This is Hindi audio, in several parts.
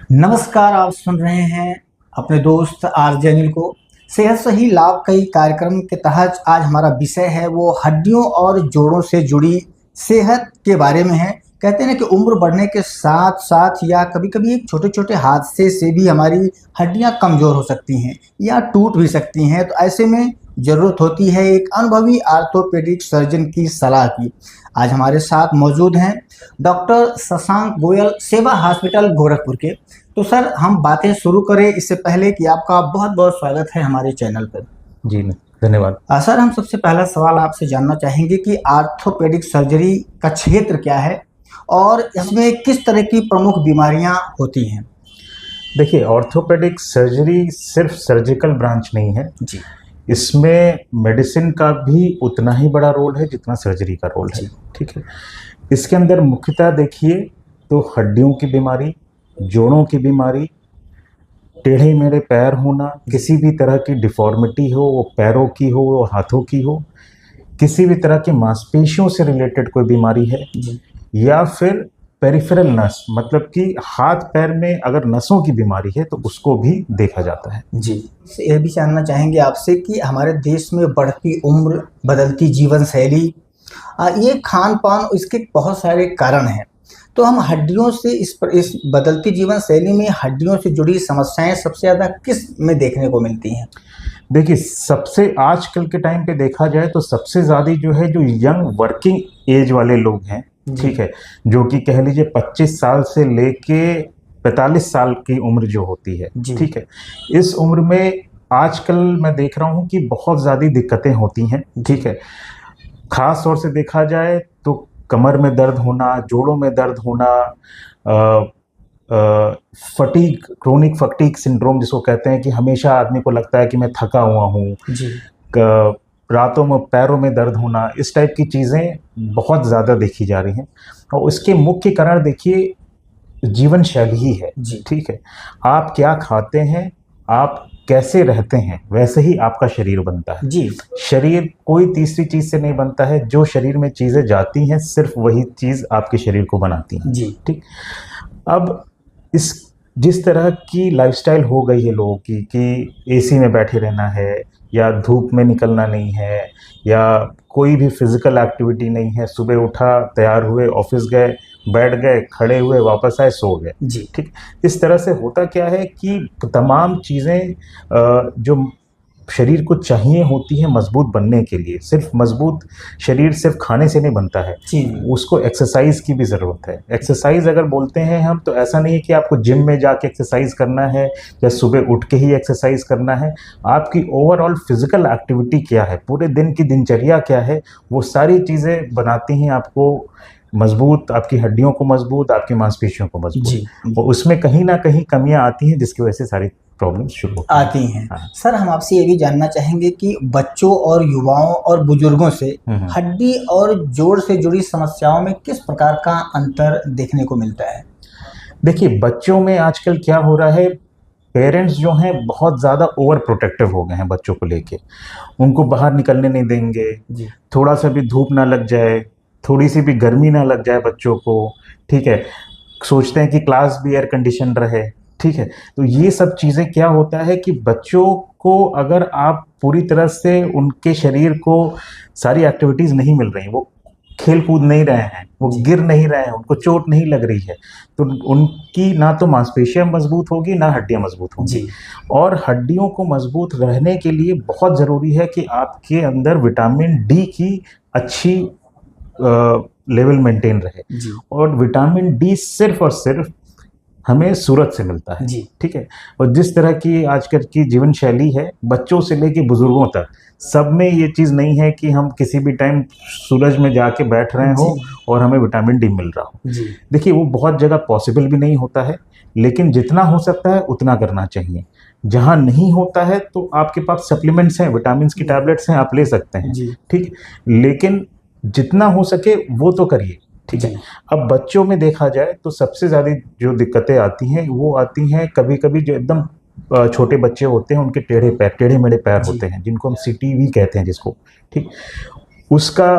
नमस्कार। आप सुन रहे हैं अपने दोस्त आरजे अनिल को। सेहत सही लाभ कई कार्यक्रम के तहत आज हमारा विषय है वो हड्डियों और जोड़ों से जुड़ी सेहत के बारे में है। कहते हैं ना कि उम्र बढ़ने के साथ साथ या कभी कभी एक छोटे छोटे हादसे से भी हमारी हड्डियां कमज़ोर हो सकती हैं या टूट भी सकती हैं। तो ऐसे में ज़रूरत होती है एक अनुभवी आर्थोपेडिक सर्जन की सलाह की। आज हमारे साथ मौजूद हैं डॉक्टर शशांक गोयल, सेवा हॉस्पिटल गोरखपुर के। तो सर, हम बातें शुरू करें इससे पहले कि आपका बहुत बहुत स्वागत है हमारे चैनल पर। जी धन्यवाद। सर, हम सबसे पहला सवाल आपसे जानना चाहेंगे कि आर्थोपेडिक सर्जरी का क्षेत्र क्या है और इसमें किस तरह की प्रमुख बीमारियां होती हैं। देखिए, ऑर्थोपेडिक सर्जरी सिर्फ सर्जिकल ब्रांच नहीं है जी। इसमें मेडिसिन का भी उतना ही बड़ा रोल है जितना सर्जरी का रोल है। ठीक है। इसके अंदर मुख्यतः देखिए तो हड्डियों की बीमारी, जोड़ों की बीमारी, टेढ़े मेढ़े पैर होना, किसी भी तरह की डिफॉर्मिटी हो, वो पैरों की हो वो हाथों की हो, किसी भी तरह की मांसपेशियों से रिलेटेड कोई बीमारी है, या फिर पेरिफेरल नस मतलब कि हाथ पैर में अगर नसों की बीमारी है तो उसको भी देखा जाता है। जी। ये भी जानना चाहेंगे आपसे कि हमारे देश में बढ़ती उम्र, बदलती जीवन शैली, ये खान पान, इसके बहुत सारे कारण हैं। तो हम हड्डियों से इस बदलती जीवन शैली में हड्डियों से जुड़ी समस्याएं सबसे ज़्यादा किस में देखने को मिलती हैं। देखिए, सबसे आजकल के टाइम पे देखा जाए तो सबसे ज़्यादा जो है जो यंग वर्किंग एज वाले लोग हैं, ठीक है, जो कि कह लीजिए 25 साल से लेके 45 साल की उम्र जो होती है, ठीक है, इस उम्र में आजकल मैं देख रहा हूँ कि बहुत ज़्यादा दिक्कतें होती हैं। ठीक है। खास तौर से देखा जाए तो कमर में दर्द होना, जोड़ों में दर्द होना, फटीग, क्रोनिक फटीग सिंड्रोम जिसको कहते हैं कि हमेशा आदमी को लगता है कि मैं थका हुआ हूँ, रातों में पैरों में दर्द होना, इस टाइप की चीज़ें बहुत ज़्यादा देखी जा रही हैं। और इसके मुख्य कारण देखिए जीवन शैली ही है। ठीक है। आप क्या खाते हैं, आप कैसे रहते हैं, वैसे ही आपका शरीर बनता है। जी। शरीर कोई तीसरी चीज से नहीं बनता है। जो शरीर में चीजें जाती हैं सिर्फ वही चीज आपके शरीर को बनाती हैं। जी। ठीक। अब इस जिस तरह की लाइफस्टाइल हो गई है लोगों की कि एसी में बैठे रहना है, या धूप में निकलना नहीं है, या कोई भी फिजिकल एक्टिविटी नहीं है, सुबह उठा, तैयार हुए, ऑफिस गए, बैठ गए, खड़े हुए, वापस आए, सो गए। जी। ठीक। इस तरह से होता क्या है कि तमाम चीज़ें जो शरीर को चाहिए होती है मजबूत बनने के लिए, सिर्फ मजबूत शरीर सिर्फ खाने से नहीं बनता है, उसको एक्सरसाइज की भी ज़रूरत है। एक्सरसाइज अगर बोलते हैं हम तो ऐसा नहीं है कि आपको जिम में जाके एक्सरसाइज करना है या सुबह उठ के ही एक्सरसाइज करना है। आपकी ओवरऑल फिजिकल एक्टिविटी क्या है, पूरे दिन की दिनचर्या क्या है, वो सारी चीज़ें बनाती हैं आपको मजबूत, आपकी हड्डियों को मजबूत, आपकी मांसपेशियों को मजबूत। और उसमें कहीं ना कहीं कमियां आती हैं जिसकी वजह से सारी प्रॉब्लम्स शुरू आती हैं। सर, हम आपसे ये भी जानना चाहेंगे कि बच्चों और युवाओं और बुजुर्गों से हड्डी और जोड़ से जुड़ी समस्याओं में किस प्रकार का अंतर देखने को मिलता है। देखिए, बच्चों में आजकल क्या हो रहा है, पेरेंट्स जो हैं बहुत ज़्यादा ओवर प्रोटेक्टिव हो गए हैं बच्चों को लेके। उनको बाहर निकलने नहीं देंगे, थोड़ा सा भी धूप ना लग जाए, थोड़ी सी भी गर्मी ना लग जाए बच्चों को। ठीक है। सोचते हैं कि क्लास भी एयर कंडीशन रहे। ठीक है। तो ये सब चीज़ें क्या होता है कि बच्चों को अगर आप पूरी तरह से उनके शरीर को सारी एक्टिविटीज़ नहीं मिल रही, वो खेल कूद नहीं रहे हैं, वो गिर नहीं रहे हैं, उनको चोट नहीं लग रही है, तो उनकी ना तो मांसपेशियां मजबूत होगी ना हड्डियां मजबूत होंगी। और हड्डियों को मजबूत रहने के लिए बहुत ज़रूरी है कि आपके अंदर विटामिन डी की अच्छी लेवल मेंटेन रहे। और विटामिन डी सिर्फ और सिर्फ हमें सूरज से मिलता है। ठीक है। और जिस तरह की आजकल की जीवन शैली है, बच्चों से लेकर बुजुर्गों तक सब में ये चीज़ नहीं है कि हम किसी भी टाइम सूरज में जाके बैठ रहे हो और हमें विटामिन डी मिल रहा हो। देखिए, वो बहुत जगह पॉसिबल भी नहीं होता है, लेकिन जितना हो सकता है उतना करना चाहिए। जहाँ नहीं होता है तो आपके पास सप्लीमेंट्स हैं, विटामिन की टैबलेट्स हैं, आप ले सकते हैं। ठीक। लेकिन जितना हो सके वो तो करिए। ठीक है। अब बच्चों में देखा जाए तो सबसे ज़्यादा जो दिक्कतें आती हैं वो आती हैं कभी कभी जो एकदम छोटे बच्चे होते हैं, उनके टेढ़े मेढ़े पैर होते हैं, जिनको हम सीटीवी कहते हैं जिसको। ठीक। उसका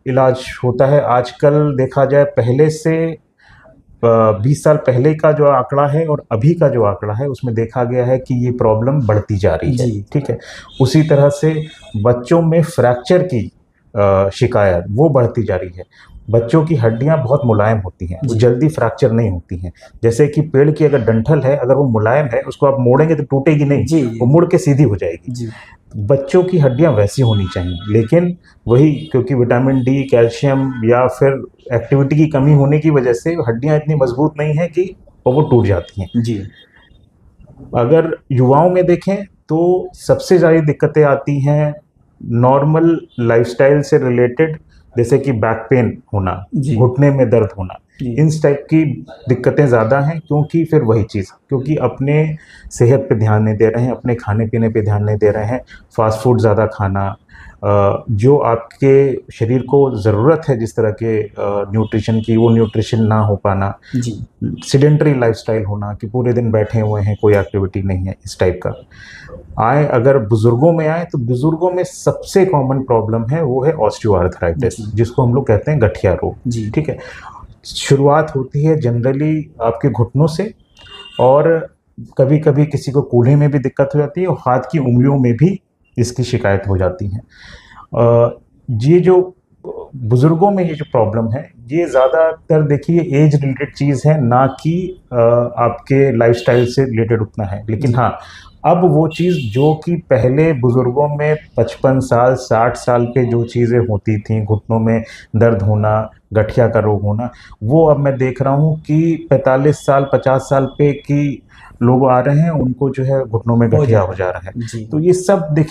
इलाज होता है आजकल देखा जाए पहले से 20 साल पहले का जो आंकड़ा है और अभी का जो आंकड़ा है उसमें देखा गया है कि ये प्रॉब्लम बढ़ती जा रही है। जी। ठीक है, उसी तरह से बच्चों में फ्रैक्चर की शिकायत वो बढ़ती जा रही है। बच्चों की हड्डियां बहुत मुलायम होती हैं, वो जी। जल्दी फ्रैक्चर नहीं होती हैं। जैसे कि पेड़ की अगर डंठल है, अगर वो मुलायम है, उसको आप मोड़ेंगे तो टूटेगी नहीं, जी। वो मुड़ के सीधी हो जाएगी। जी। बच्चों की हड्डियां वैसी होनी चाहिए, लेकिन वही क्योंकि विटामिन डी, कैल्शियम या फिर एक्टिविटी की कमी होने की वजह से हड्डियां इतनी मजबूत नहीं है कि वो टूट जाती हैं। जी। अगर युवाओं में देखें तो सबसे ज़्यादा दिक्कतें आती हैं नॉर्मल लाइफस्टाइल से रिलेटेड, जैसे कि बैक पेन होना, जी। घुटने में दर्द होना, जी। इन टाइप की दिक्कतें ज़्यादा हैं। क्योंकि फिर वही चीज़, क्योंकि अपने सेहत पे ध्यान नहीं दे रहे हैं, अपने खाने पीने पे ध्यान नहीं दे रहे हैं, फास्ट फूड ज़्यादा खाना, जो आपके शरीर को ज़रूरत है जिस तरह के न्यूट्रिशन की, वो न्यूट्रिशन ना हो पाना, जी। सेडेंटरी लाइफस्टाइल होना कि पूरे दिन बैठे हुए हैं, कोई एक्टिविटी नहीं है, इस टाइप का। अगर बुजुर्गों में आए तो बुजुर्गों में सबसे कॉमन प्रॉब्लम है वो है ऑस्टियोआर्थराइटिस, जी। जिसको हम लोग कहते हैं गठिया रोग। जी। ठीक है, शुरुआत होती है जनरली आपके घुटनों से, और कभी कभी किसी को कूल्हे में भी दिक्कत हो जाती है, और हाथ की उंगलियों में भी इसकी शिकायत हो जाती है। ये जो बुजुर्गों में ये जो प्रॉब्लम है, ये ज़्यादातर देखिए एज रिलेटेड चीज़ है, ना कि आपके लाइफस्टाइल से रिलेटेड उतना है। लेकिन हाँ, अब वो चीज़ जो कि पहले बुजुर्गों में 55 साल 60 साल पे जो चीज़ें होती थी, घुटनों में दर्द होना, गठिया का रोग होना, वो अब मैं देख रहा हूँ कि 45 साल 50 साल पे की लोग आ रहे हैं, उनको जो है घुटनों में गठिया हो जा रहा है। जी। तो ये सब देखिए